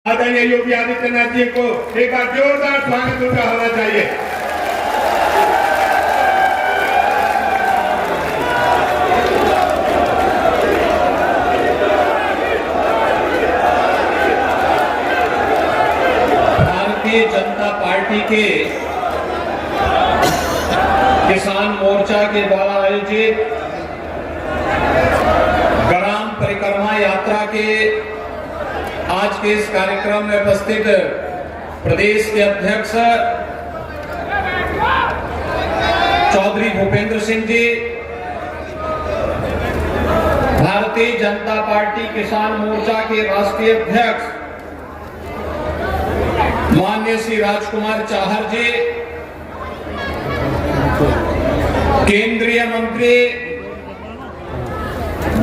आदरणीय योगी आदित्यनाथ जी को एक बार जोरदार स्वागत उनका होना चाहिए। भारतीय जनता पार्टी के किसान मोर्चा के द्वारा आयोजित ग्राम परिक्रमा यात्रा के आज के इस कार्यक्रम में उपस्थित प्रदेश के अध्यक्ष चौधरी भूपेंद्र सिंह जी, भारतीय जनता पार्टी किसान मोर्चा के राष्ट्रीय अध्यक्ष माननीय श्री राजकुमार चाहर जी, केंद्रीय मंत्री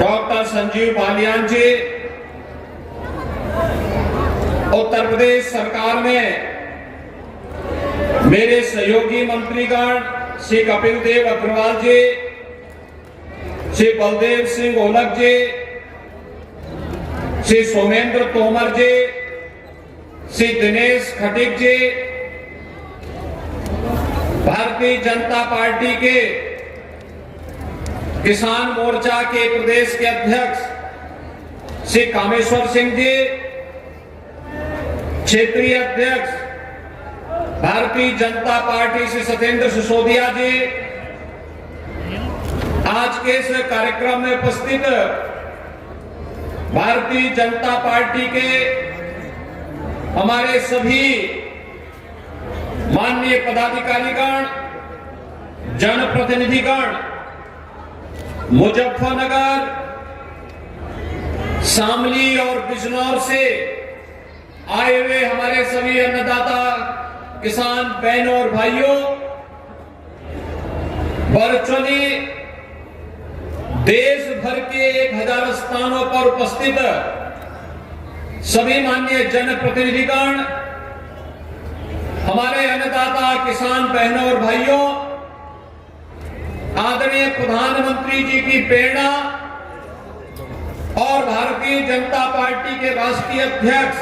डॉक्टर संजीव बालियान जी, उत्तर प्रदेश सरकार में मेरे सहयोगी मंत्रीगण श्री कपिल देव अग्रवाल जी, श्री बलदेव सिंह ओलख जी, श्री सोमेंद्र तोमर जी, श्री दिनेश खटीक जी, भारतीय जनता पार्टी के किसान मोर्चा के प्रदेश के अध्यक्ष श्री कामेश्वर सिंह जी, क्षेत्रीय अध्यक्ष भारतीय जनता पार्टी से सत्येंद्र सिसोदिया जी, आज के इस कार्यक्रम में उपस्थित भारतीय जनता पार्टी के हमारे सभी माननीय पदाधिकारीगण, जनप्रतिनिधिगण, मुजफ्फरनगर, शामली और बिजनौर से आए हुए हमारे सभी अन्नदाता किसान बहनों और भाइयों, वर्चुअली देश भर के 1000 स्थानों पर उपस्थित सभी माननीय जनप्रतिनिधिगण, हमारे अन्नदाता किसान बहनों और भाइयों, आदरणीय प्रधानमंत्री जी की प्रेरणा और भारतीय जनता पार्टी के राष्ट्रीय अध्यक्ष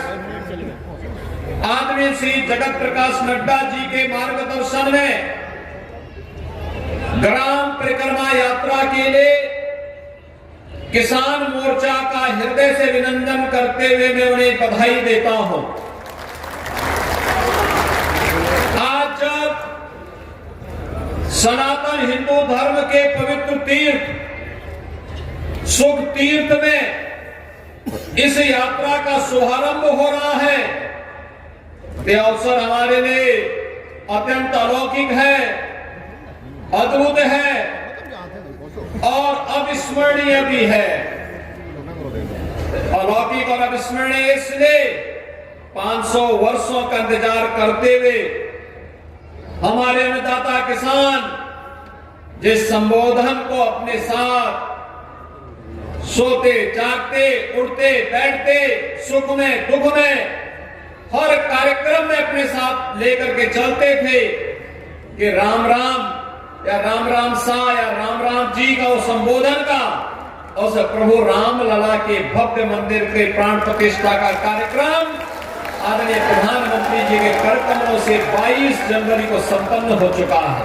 आदरणीय श्री जगत प्रकाश नड्डा जी के मार्गदर्शन में ग्राम परिक्रमा यात्रा के लिए किसान मोर्चा का हृदय से अभिनंदन करते हुए मैं उन्हें बधाई देता हूं। आज जब सनातन हिंदू धर्म के पवित्र तीर्थ सुख तीर्थ में इस यात्रा का शुभारंभ हो रहा है, यह अवसर हमारे लिए अत्यंत अलौकिक है, अद्भुत है और अविस्मरणीय भी है। अलौकिक और अविस्मरणीय इसलिए 500 वर्षों का इंतजार करते हुए हमारे अन्नदाता किसान जिस संबोधन को अपने साथ सोते जागते उठते बैठते सुख में दुख में हर कार्यक्रम में अपने साथ लेकर के चलते थे कि राम राम या राम राम सा या राम राम जी का उस संबोधन का और प्रभु राम लला के भव्य मंदिर के प्राण प्रतिष्ठा का कार्यक्रम आदरणीय प्रधानमंत्री जी के कर कमलों से 22 जनवरी को संपन्न हो चुका है।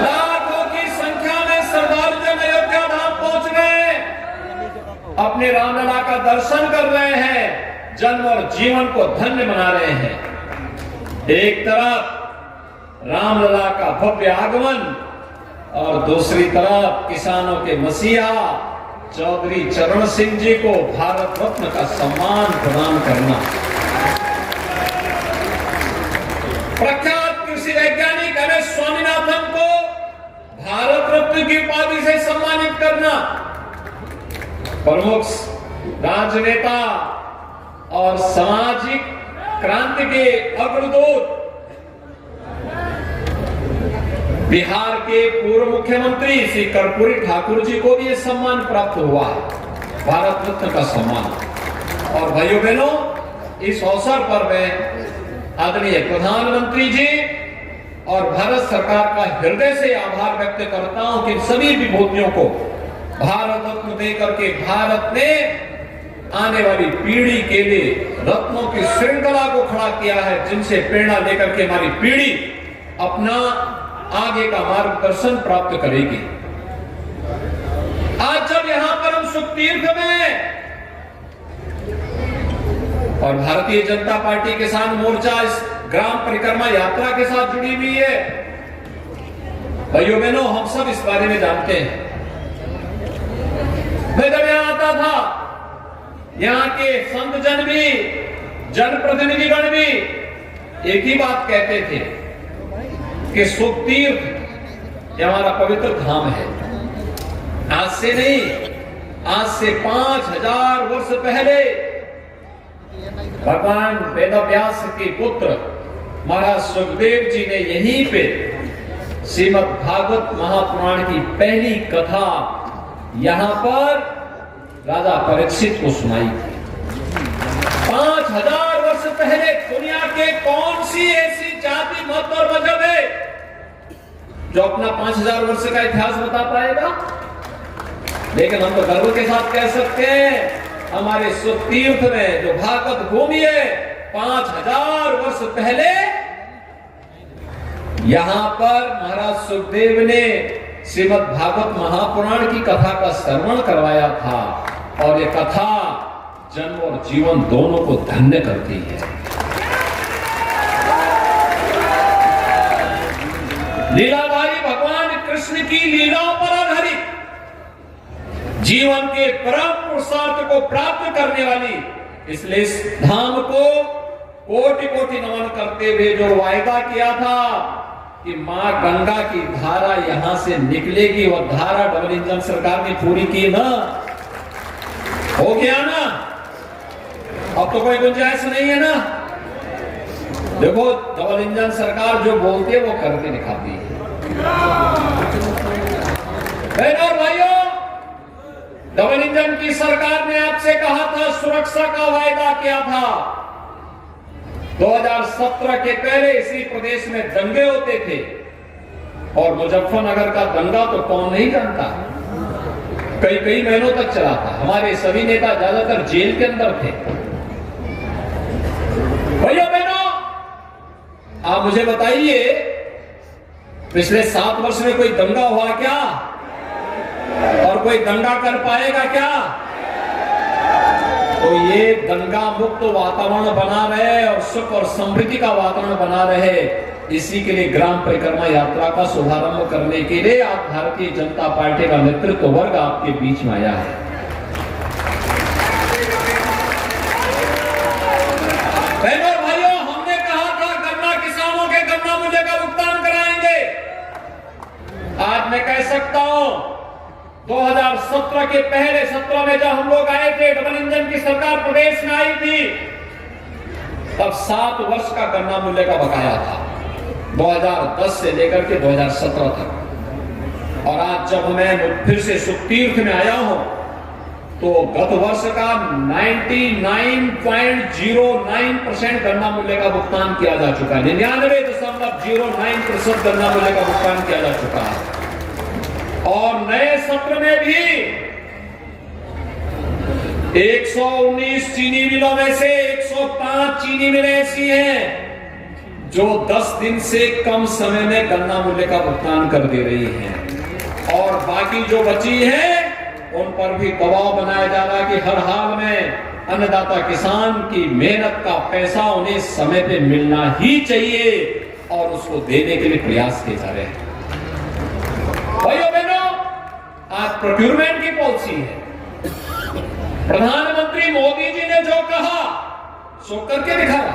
लाखों की संख्या में श्रद्धालु जन अयोध्या धाम पहुंच गए, अपने रामलला का दर्शन कर रहे हैं, जन्म और जीवन को धन्य बना रहे हैं। एक तरफ रामलला का भव्य आगमन और दूसरी तरफ किसानों के मसीहा चौधरी चरण सिंह जी को भारत रत्न का सम्मान प्रदान करना, प्रख्यात कृषि वैज्ञानिक एम.एस. स्वामीनाथन को भारत रत्न की उपाधि से सम्मानित करना, प्रमुख राजनेता और सामाजिक क्रांति के अग्रदूत बिहार के पूर्व मुख्यमंत्री श्री कर्पूरी ठाकुर जी को भी यह सम्मान प्राप्त हुआ है, भारत रत्न का सम्मान। और भाइयों बहनों, इस अवसर पर मैं आदरणीय प्रधानमंत्री जी और भारत सरकार का हृदय से आभार व्यक्त करता हूं कि सभी विभूतियों को भारत रत्न देकर के भारत ने आने वाली पीढ़ी के लिए रत्नों की श्रृंखला को खड़ा किया है, जिनसे प्रेरणा लेकर के हमारी पीढ़ी अपना आगे का मार्गदर्शन प्राप्त करेगी। आज जब यहां पर हम सुखतीर्थ में और भारतीय जनता पार्टी किसान मोर्चा इस ग्राम परिक्रमा यात्रा के साथ जुड़ी हुई है, भाइयों बहनों, हम सब इस बारे में जानते हैं। मैं जब यहां आता था, यहां के संत जन भी, जनप्रतिनिधिगण भी एक ही बात कहते थे कि सुखतीर्थ ये हमारा पवित्र धाम है। आज से नहीं, आज से 5000 वर्ष पहले भगवान वेदव्यास के पुत्र महाराज सुखदेव जी ने यहीं पे श्रीमद् भागवत महापुराण की पहली कथा यहां पर राजा परीक्षित को सुनाई थी। 5000 वर्ष पहले दुनिया के कौन सी ऐसी जाति, मत और मजहब है जो अपना 5000 वर्ष का इतिहास बता पाएगा? लेकिन हम तो गर्व के साथ कह सकते हैं, हमारे सुखतीर्थ में जो भागवत भूमि है, 5000 वर्ष पहले यहां पर महाराज सुखदेव ने श्रीमद् भागवत महापुराण की कथा का श्रवण करवाया था, और ये कथा जन्म और जीवन दोनों को धन्य करती है। लीलाधारी भगवान कृष्ण की लीलाओं पर आधारित जीवन के परम पुरुषार्थ को प्राप्त करने वाली, इसलिए इस धाम को कोटि कोटि नमन करते हुए जो वायदा किया था कि मां गंगा की धारा यहां से निकलेगी, वह धारा डबल इंजन सरकार ने पूरी की ना, हो गया ना? अब तो कोई गुंजाइश नहीं है ना? देखो, डबल इंजन सरकार जो बोलती है वो करके दिखाती है। बहनों और भाइयों, डबल इंजन की सरकार ने आपसे कहा था, सुरक्षा का वायदा किया था। 2017 के पहले इसी प्रदेश में दंगे होते थे, और मुजफ्फरनगर का दंगा तो कौन नहीं जानता, कई महीनों तक चला था। हमारे सभी नेता ज्यादातर जेल के अंदर थे। भैया बहनों, आप मुझे बताइए, पिछले 7 वर्ष में कोई दंगा हुआ क्या? और कोई दंगा कर पाएगा क्या? तो ये दंगा मुक्त वातावरण बना रहे और सुख और समृद्धि का वातावरण बना रहे, इसी के लिए ग्राम परिक्रमा यात्रा का शुभारंभ करने के लिए आज भारतीय जनता पार्टी का नेतृत्व वर्ग आपके बीच में आया है। बहनों और भाइयों, हमने कहा था गन्ना किसानों के गन्ना मूल्य का भुगतान कराएंगे। आज मैं कह सकता हूं, 2017 के पहले 17 में जब हम लोग आए थे, डबल इंजन की सरकार प्रदेश में आई थी, तब 7 वर्ष का गन्ना मूल्य का बकाया था, 2010 से लेकर के 2017 तक। और आज जब मैं फिर से सुखतीर्थ में आया हूं, तो गत वर्ष का 99.09% गन्ना मूल्य का भुगतान किया जा चुका है। 99.09% गन्ना मूल्य का भुगतान किया जा चुका है। और नए सत्र में भी 119 चीनी मिलों में से 105 चीनी मिलें ऐसी हैं जो 10 दिन से कम समय में गन्ना मूल्य का भुगतान कर दे रही हैं, और बाकी जो बची है उन पर भी दबाव बनाया जा रहा है कि हर हाल में अन्नदाता किसान की मेहनत का पैसा उन्हें समय पे मिलना ही चाहिए, और उसको देने के लिए प्रयास किए जा रहे हैं। भाइयों बहनों, आज प्रोक्यूरमेंट की पॉलिसी है। प्रधानमंत्री मोदी जी ने जो कहा सो करके दिखाया।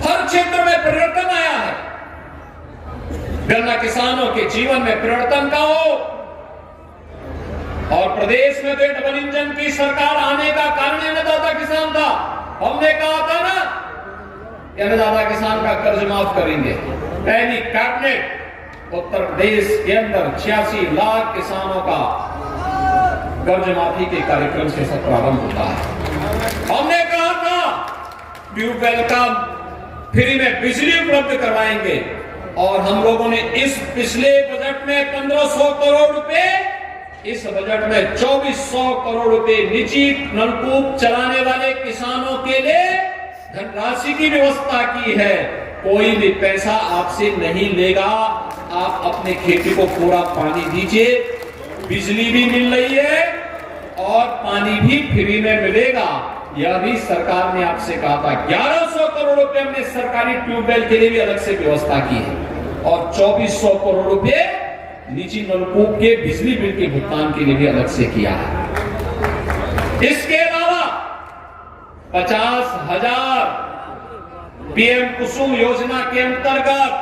हर क्षेत्र में परिवर्तन आया है। गन्ना किसानों के जीवन में परिवर्तन का हो, और प्रदेश में तो डबल इंजन की सरकार आने का कारण अन्नदाता किसान था। हमने कहा था ना कि अन्नदाता किसान का कर्ज माफ करेंगे। पहली कैबिनेट उत्तर प्रदेश के अंदर 86 लाख किसानों का कर्ज माफी के कार्यक्रम से सब प्रारंभ होता है। हमने कहा था ट्यूबवेल का फ्री में बिजली उपलब्ध करवाएंगे, और हम लोगों ने इस पिछले बजट में 1500 करोड़ रुपए इस बजट में 2400 करोड़ रुपए निजी नलकूप चलाने वाले किसानों के लिए धनराशि की व्यवस्था की है। कोई भी पैसा आपसे नहीं लेगा, आप अपने खेती को पूरा पानी दीजिए, बिजली भी मिल रही है और पानी भी फ्री में मिलेगा। यह भी सरकार ने आपसे कहा था। 1100 करोड़ रुपए हमने सरकारी ट्यूबवेल के लिए भी अलग से व्यवस्था की है और 2400 करोड़ रुपए निजी नलकूप के बिजली बिल के भुगतान के लिए भी अलग से किया है। इसके अलावा 50,000 पीएम कुसुम योजना के अंतर्गत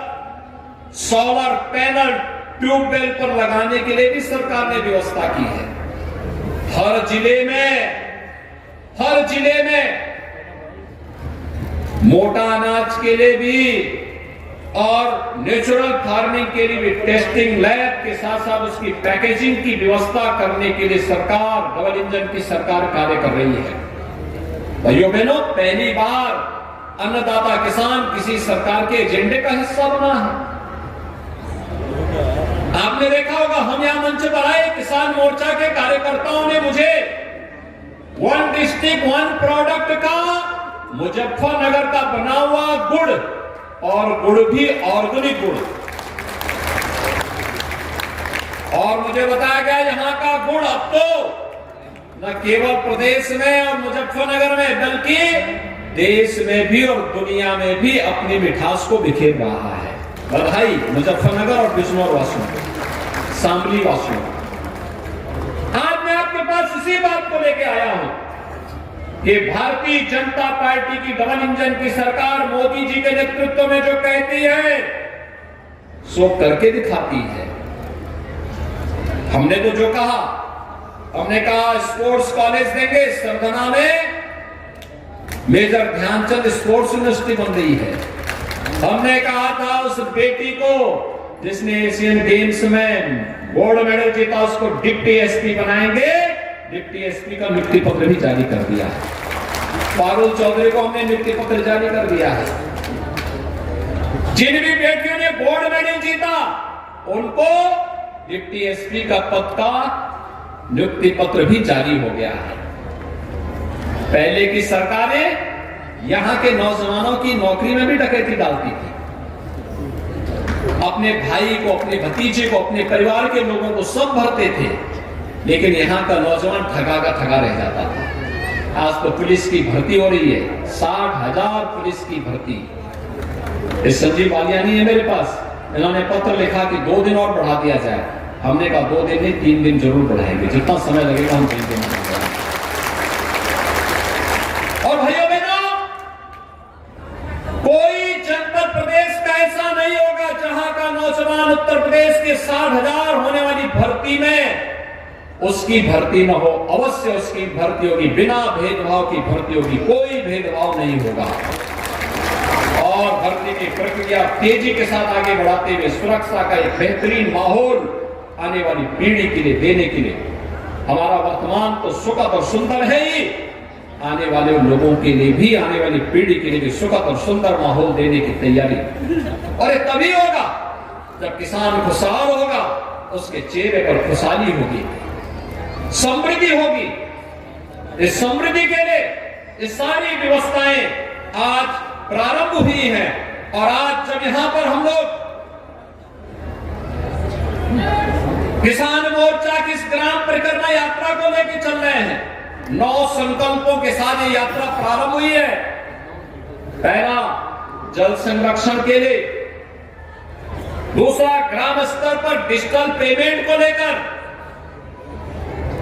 सोलर पैनल ट्यूबवेल पर लगाने के लिए भी सरकार ने व्यवस्था की है। हर जिले में मोटा अनाज के लिए भी और नेचुरल फार्मिंग के लिए भी टेस्टिंग लैब के साथ साथ उसकी पैकेजिंग की व्यवस्था करने के लिए सरकार, डबल इंजन की सरकार कार्य कर रही है। भाइयों बहनों, पहली बार अन्नदाता किसान किसी सरकार के एजेंडे का हिस्सा बना है। आपने देखा होगा, हम यहां मंच पर आए, किसान मोर्चा के कार्यकर्ताओं ने मुझे वन डिस्ट्रिक्ट वन प्रोडक्ट का मुजफ्फरनगर का बना हुआ गुड़ और गुड़ भी ऑर्गेनिक गुड़, और मुझे बताया गया यहां का गुड़ अब तो न केवल प्रदेश में और मुजफ्फरनगर में बल्कि देश में भी और दुनिया में भी अपनी मिठास को बिखेर रहा है। बधाई मुजफ्फरनगर और बिजनौर वासियों को, शामली वासियों को। आज मैं आपके पास इसी बात को लेके आया हूं कि भारतीय जनता पार्टी की डबल इंजन की सरकार मोदी जी के नेतृत्व में जो कहती है सो करके दिखाती है। हमने तो जो कहा, हमने कहा स्पोर्ट्स कॉलेज देंगे, सरधना में मेजर ध्यानचंद स्पोर्ट्स यूनिवर्सिटी बन रही है। हमने कहा था उस बेटी को जिसने एशियन गेम्स में गोल्ड मेडल जीता उसको डिप्टी एसपी बनाएंगे, डिप्टी एसपी का नियुक्ति पत्र भी जारी कर दिया है। पारुल चौधरी को हमने नियुक्ति पत्र जारी कर दिया है। जिन भी बेटियों ने गोल्ड मेडल जीता उनको डिप्टी एसपी का पद का नियुक्ति पत्र भी जारी हो गया है। पहले की सरकारें यहां के नौजवानों की नौकरी में भी डकैती डालती थी, अपने भाई को, अपने भतीजे को, अपने परिवार के लोगों को सब भरते थे, लेकिन यहां का नौजवान ठगा का ठगा रह जाता था। आज तो पुलिस की भर्ती हो रही है, 60,000 पुलिस की भर्ती। इस संजीव बालियानी है मेरे पास, इन्होंने पत्र लिखा कि 2 दिन और बढ़ा दिया जाए। हमने कहा 2 दिन नहीं, 3 दिन जरूर बढ़ाएंगे, जितना समय लगेगा हम 3 दिन बढ़ाएंगे। और भाइयों बहनों, कोई जनपद प्रदेश का ऐसा नहीं होगा जहां का नौजवान उत्तर प्रदेश के 60,000 होने वाली भर्ती में उसकी भर्ती न हो। अवश्य उसकी भर्ती होगी, बिना भेदभाव की भर्ती होगी, कोई भेदभाव नहीं होगा। और भर्ती की प्रक्रिया तेजी के साथ आगे बढ़ाते हुए सुरक्षा का एक बेहतरीन माहौल आने वाली पीढ़ी के लिए देने के लिए, हमारा वर्तमान तो सुखद और सुंदर है ही, आने वाले लोगों के लिए भी, आने वाली पीढ़ी के लिए भी सुखद और सुंदर माहौल देने की तैयारी। और ये तभी होगा जब किसान खुशहाल होगा, उसके चेहरे पर खुशहाली होगी, समृद्धि होगी। इस समृद्धि के लिए ये सारी व्यवस्थाएं आज प्रारंभ हुई हैं। और आज जब यहां पर हम लोग किसान मोर्चा की इस ग्राम परिक्रमा यात्रा को लेकर चल रहे हैं, 9 संकल्पों के साथ ये यात्रा प्रारंभ हुई है। पहला, जल संरक्षण के लिए। दूसरा, ग्राम स्तर पर डिजिटल पेमेंट को लेकर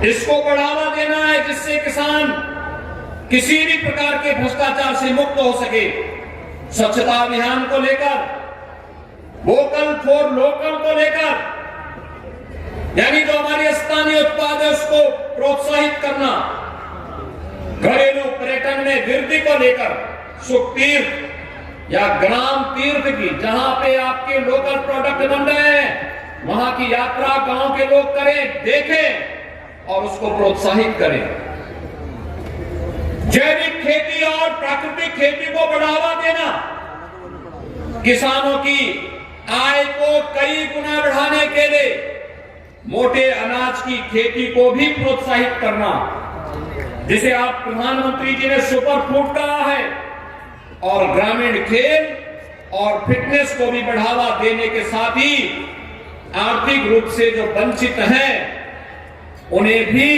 इसको बढ़ावा देना है, जिससे किसान किसी भी प्रकार के भ्रष्टाचार से मुक्त हो सके। स्वच्छता अभियान को लेकर, वोकल फॉर लोकल को लेकर, यानी जो हमारे स्थानीय उत्पाद है उसको प्रोत्साहित करना। घरेलू पर्यटन में वृद्धि को लेकर सुख तीर्थ या ग्राम तीर्थ की, जहां पे आपके लोकल प्रोडक्ट बन रहे हैं, वहां की यात्रा गांव के लोग करें, देखें और उसको प्रोत्साहित करें। जैविक खेती और प्राकृतिक खेती को बढ़ावा देना, किसानों की आय को कई गुना बढ़ाने के लिए मोटे अनाज की खेती को भी प्रोत्साहित करना, जिसे आप प्रधानमंत्री जी ने सुपर फूड कहा है, और ग्रामीण खेल और फिटनेस को भी बढ़ावा देने के साथ ही आर्थिक रूप से जो वंचित हैं उन्हें भी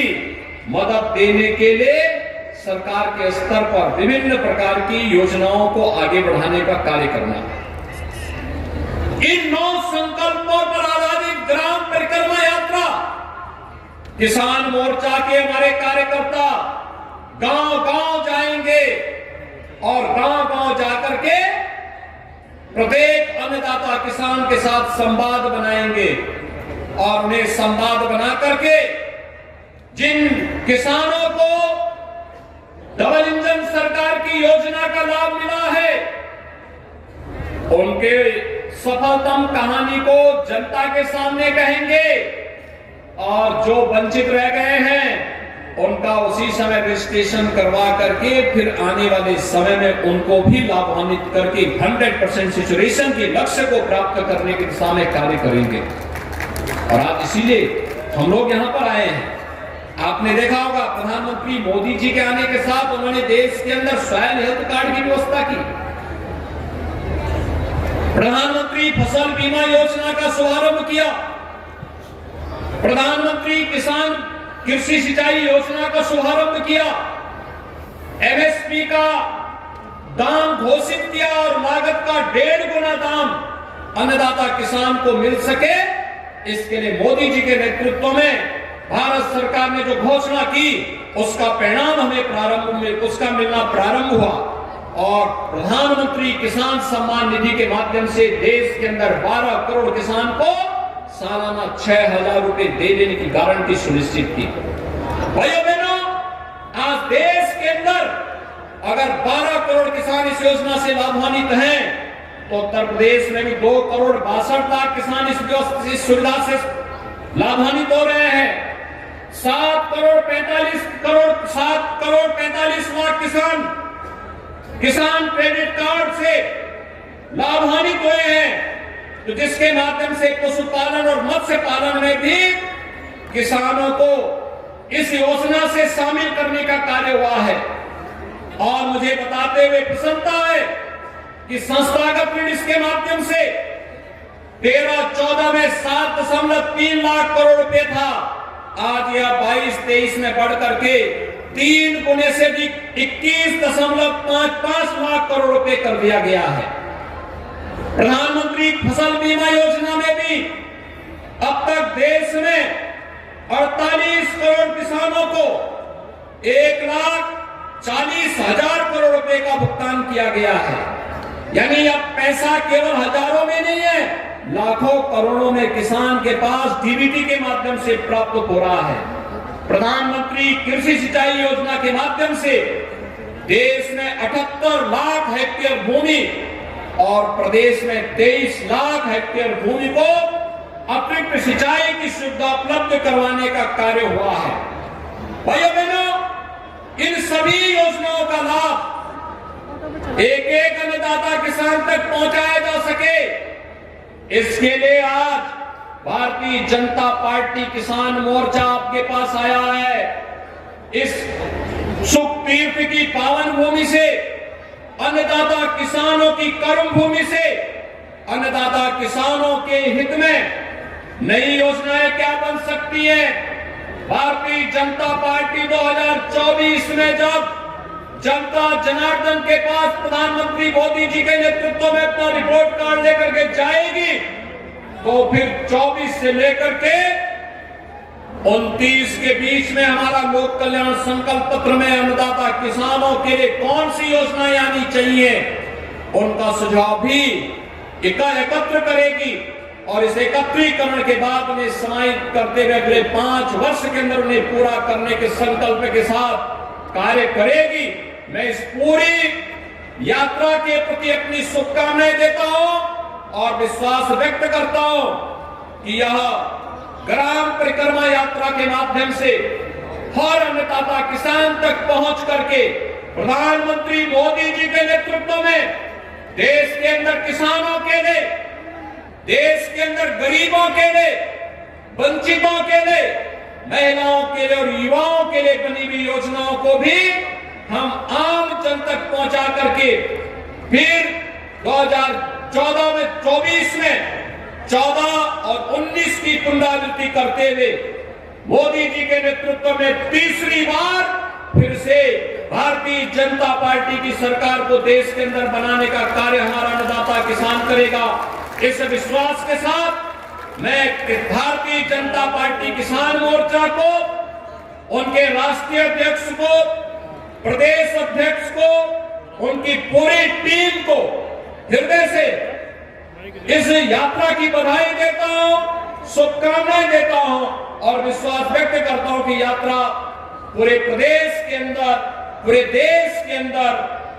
मदद देने के लिए सरकार के स्तर पर विभिन्न प्रकार की योजनाओं को आगे बढ़ाने का कार्य करना। इन 9 संकल्पों पर आधारित ग्राम परिक्रमा यात्रा किसान मोर्चा के हमारे कार्यकर्ता गांव-गांव जाएंगे और गांव-गांव जाकर के प्रत्येक अन्नदाता किसान के साथ संवाद बनाएंगे और उन्हें संवाद बना करके जिन किसानों को डबल इंजन सरकार की योजना का लाभ मिला है, उनके सफलतम कहानी को जनता के सामने कहेंगे और जो वंचित रह गए हैं उनका उसी समय रजिस्ट्रेशन करवा करके फिर आने वाले समय में उनको भी लाभान्वित करके 100% सैचुरेशन के लक्ष्य को प्राप्त करने की दिशा में कार्य करेंगे। और आज इसीलिए हम लोग यहां पर आए हैं। आपने देखा होगा प्रधानमंत्री मोदी जी के आने के साथ उन्होंने देश के अंदर सॉयल हेल्थ कार्ड की व्यवस्था की, प्रधानमंत्री फसल बीमा योजना का शुभारंभ किया, प्रधानमंत्री किसान कृषि सिंचाई योजना का शुभारंभ किया, एमएसपी का दाम घोषित किया और लागत का 1.5 गुना दाम अन्नदाता किसान को मिल सके, इसके लिए मोदी जी के नेतृत्व में भारत सरकार ने जो घोषणा की उसका परिणाम हमें उसका मिलना प्रारंभ हुआ और प्रधानमंत्री किसान सम्मान निधि के माध्यम से देश के अंदर 12 करोड़ किसान को सालाना 6,000 रुपए दे देने की गारंटी सुनिश्चित की। भाइयों बहनों, आज देश के अंदर अगर 12 करोड़ किसान इस योजना से लाभान्वित हैं तो उत्तर प्रदेश में भी 2 करोड़ 62 लाख किसान इस सुविधा से लाभान्वित हो रहे हैं। 7 करोड़ 45 लाख किसान क्रेडिट कार्ड से लाभान्वित हुए हैं, तो जिसके माध्यम से पशुपालन और मत्स्य पालन में भी किसानों को इस योजना से शामिल करने का कार्य हुआ है। और मुझे बताते हुए प्रसन्नता है कि संस्थागत ऋण इसके माध्यम से 13-14 में 7.3 लाख करोड़ रुपए था, आज यह 22-23 में बढ़ करके 3 गुने से अधिक 21.55 लाख करोड़ रुपए कर दिया गया है। प्रधानमंत्री फसल बीमा योजना में भी अब तक देश में 48 करोड़ किसानों को 1,40,000 करोड़ रुपए का भुगतान किया गया है। यानी अब पैसा केवल हजारों में नहीं है, लाखों करोड़ों में किसान के पास डीबीटी के माध्यम से प्राप्त हो रहा है। प्रधानमंत्री कृषि सिंचाई योजना के माध्यम से देश में 78 लाख हेक्टेयर भूमि और प्रदेश में 23 लाख हेक्टेयर भूमि को अतिरिक्त सिंचाई की सुविधा उपलब्ध करवाने का कार्य हुआ है। भाइयों बहनों, इन सभी योजनाओं का लाभ एक एक अन्नदाता किसान तक पहुंचाया जा सके, इसके लिए आज भारतीय जनता पार्टी किसान मोर्चा आपके पास आया है। इस सुख तीर्थ की पावन भूमि से, अन्नदाता किसानों की कर्म भूमि से, अन्नदाता किसानों के हित में नई योजनाएं क्या बन सकती हैं। भारतीय जनता पार्टी 2024 में जब जनता जनार्दन के पास प्रधानमंत्री मोदी जी के नेतृत्व में अपना रिपोर्ट कार्ड लेकर के जाएगी, तो फिर 24 से लेकर के 29 के बीच में हमारा लोक कल्याण संकल्प पत्र में अन्नदाता किसानों के लिए कौन सी योजनाएं आनी चाहिए, उनका सुझाव भी एकत्र करेगी और इस एकत्रीकरण के बाद उन्हें समाहित करते हुए अगले 5 वर्ष के अंदर उन्हें पूरा करने के संकल्प के साथ कार्य करेगी। मैं इस पूरी यात्रा के प्रति अपनी शुभकामनाएं देता हूं और विश्वास व्यक्त करता हूं कि यह ग्राम परिक्रमा यात्रा के माध्यम से हर अन्नदाता किसान तक पहुंच करके प्रधानमंत्री मोदी जी के नेतृत्व में देश के अंदर किसानों के लिए, देश के अंदर गरीबों के लिए वंचितों के लिए, महिलाओं के लिए और युवाओं के लिए बनी हुई योजनाओं को भी हम आम जन तक पहुंचा करके फिर 2014 में 24 में 14 और 19 की पुनरावृत्ति करते हुए मोदी जी के नेतृत्व में तीसरी बार फिर से भारतीय जनता पार्टी की सरकार को देश के अंदर बनाने का कार्य हमारा अन्नदाता किसान करेगा। इस विश्वास के साथ मैं भारतीय जनता पार्टी किसान मोर्चा को, उनके राष्ट्रीय अध्यक्ष को, प्रदेश अध्यक्ष को, उनकी पूरी टीम को हृदय से इस यात्रा की बधाई देता हूं, शुभकामनाएं देता हूं और विश्वास व्यक्त करता हूं कि यात्रा पूरे प्रदेश के अंदर, पूरे देश के अंदर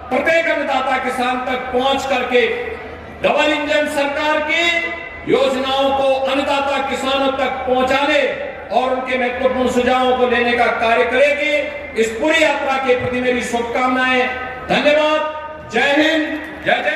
प्रत्येक अन्नदाता किसान तक पहुंच करके डबल इंजन सरकार की योजनाओं को अन्नदाता किसानों तक पहुंचाने और उनके महत्वपूर्ण सुझावों को लेने का कार्य करेगी। इस पूरी यात्रा के प्रति मेरी शुभकामनाएं। धन्यवाद। जय हिंद, जय जय।